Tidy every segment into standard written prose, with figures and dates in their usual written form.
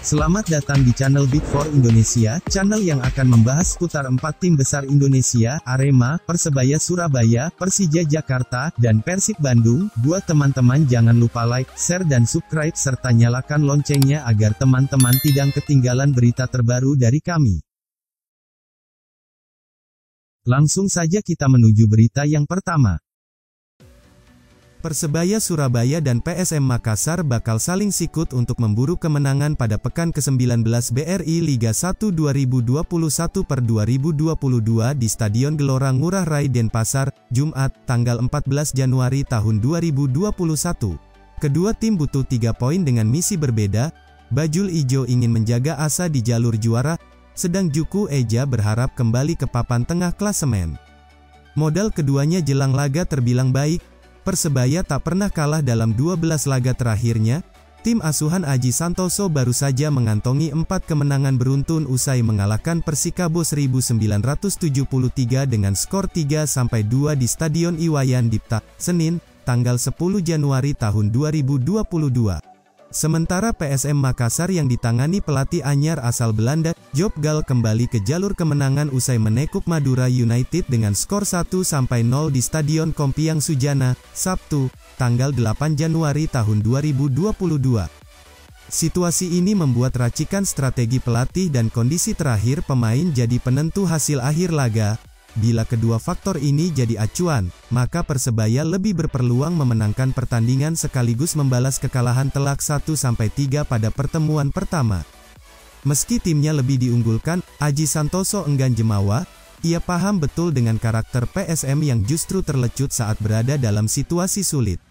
Selamat datang di channel Big Four Indonesia, channel yang akan membahas seputar 4 tim besar Indonesia, Arema, Persebaya Surabaya, Persija Jakarta, dan Persib Bandung. Buat teman-teman jangan lupa like, share dan subscribe serta nyalakan loncengnya agar teman-teman tidak ketinggalan berita terbaru dari kami. Langsung saja kita menuju berita yang pertama. Persebaya Surabaya dan PSM Makassar bakal saling sikut untuk memburu kemenangan pada pekan ke-19 BRI Liga 1 2021/2022 di Stadion Gelora Ngurah Rai Denpasar, Jumat, tanggal 14 Januari tahun 2021. Kedua tim butuh 3 poin dengan misi berbeda. Bajul Ijo ingin menjaga asa di jalur juara, sedang Juku Eja berharap kembali ke papan tengah klasemen. Modal keduanya jelang laga terbilang baik. Persebaya tak pernah kalah dalam 12 laga terakhirnya. Tim asuhan Aji Santoso baru saja mengantongi 4 kemenangan beruntun usai mengalahkan Persikabo 1973 dengan skor 3-2 di Stadion Iwayan Dipta, Senin, tanggal 10 Januari tahun 2022. Sementara PSM Makassar yang ditangani pelatih anyar asal Belanda, Joop Gal kembali ke jalur kemenangan usai menekuk Madura United dengan skor 1-0 di Stadion Kompiang Sujana, Sabtu, tanggal 8 Januari tahun 2022. Situasi ini membuat racikan strategi pelatih dan kondisi terakhir pemain jadi penentu hasil akhir laga. Bila kedua faktor ini jadi acuan, maka Persebaya lebih berpeluang memenangkan pertandingan sekaligus membalas kekalahan telak 1-3 pada pertemuan pertama. Meski timnya lebih diunggulkan, Aji Santoso enggan jemawa. Ia paham betul dengan karakter PSM yang justru terlecut saat berada dalam situasi sulit.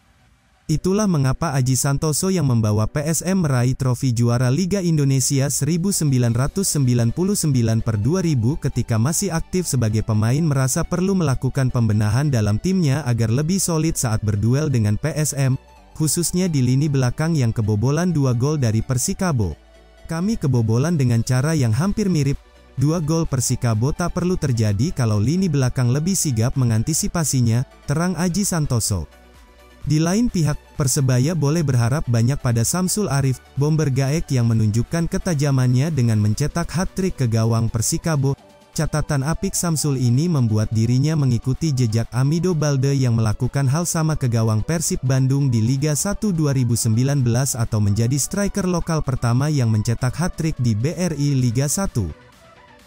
Itulah mengapa Aji Santoso yang membawa PSM meraih trofi juara Liga Indonesia 1999/2000 ketika masih aktif sebagai pemain merasa perlu melakukan pembenahan dalam timnya agar lebih solid saat berduel dengan PSM, khususnya di lini belakang yang kebobolan 2 gol dari Persikabo. Kami kebobolan dengan cara yang hampir mirip. 2 gol Persikabo tak perlu terjadi kalau lini belakang lebih sigap mengantisipasinya, terang Aji Santoso. Di lain pihak, Persebaya boleh berharap banyak pada Samsul Arif, bomber Gaek yang menunjukkan ketajamannya dengan mencetak hat-trick ke gawang Persikabo. Catatan apik Samsul ini membuat dirinya mengikuti jejak Amido Balde yang melakukan hal sama ke gawang Persib Bandung di Liga 1 2019 atau menjadi striker lokal pertama yang mencetak hat-trick di BRI Liga 1.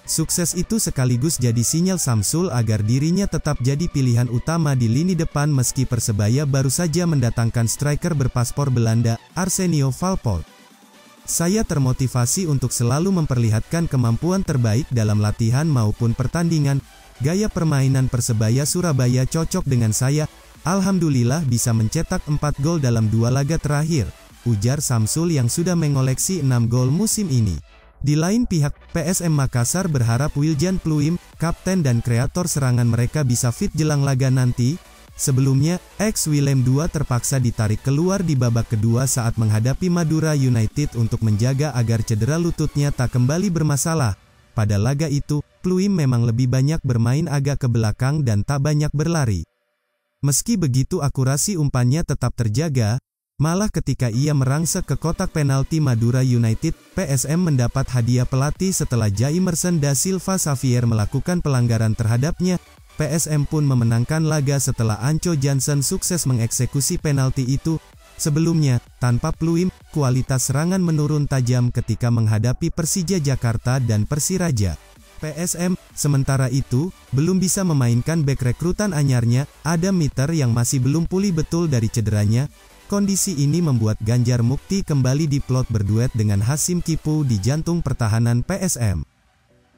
Sukses itu sekaligus jadi sinyal Samsul agar dirinya tetap jadi pilihan utama di lini depan meski Persebaya baru saja mendatangkan striker berpaspor Belanda, Arsenio Valport. Saya termotivasi untuk selalu memperlihatkan kemampuan terbaik dalam latihan maupun pertandingan. Gaya permainan Persebaya Surabaya cocok dengan saya. Alhamdulillah bisa mencetak 4 gol dalam 2 laga terakhir, ujar Samsul yang sudah mengoleksi 6 gol musim ini. Di lain pihak, PSM Makassar berharap Wiljan Pluim, kapten dan kreator serangan mereka bisa fit jelang laga nanti. Sebelumnya, ex-Willem II terpaksa ditarik keluar di babak kedua saat menghadapi Madura United untuk menjaga agar cedera lututnya tak kembali bermasalah. Pada laga itu, Pluim memang lebih banyak bermain agak ke belakang dan tak banyak berlari. Meski begitu akurasi umpannya tetap terjaga. Malah ketika ia merangsek ke kotak penalti Madura United, PSM mendapat hadiah pelatih setelah Jaimerson da Silva Xavier melakukan pelanggaran terhadapnya. PSM pun memenangkan laga setelah Anco Jansen sukses mengeksekusi penalti itu. Sebelumnya, tanpa Pluim, kualitas serangan menurun tajam ketika menghadapi Persija Jakarta dan Persiraja. PSM, sementara itu, belum bisa memainkan bek rekrutan anyarnya, Adam Mitter yang masih belum pulih betul dari cederanya. Kondisi ini membuat Ganjar Mukti kembali diplot berduet dengan Hasim Kipu di jantung pertahanan PSM.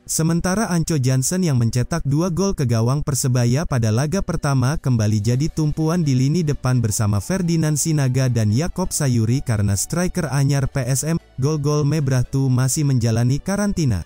Sementara Anco Jansen yang mencetak 2 gol ke gawang Persebaya pada laga pertama kembali jadi tumpuan di lini depan bersama Ferdinand Sinaga dan Yakob Sayuri karena striker anyar PSM, Gol-Gol Mebrahtu masih menjalani karantina.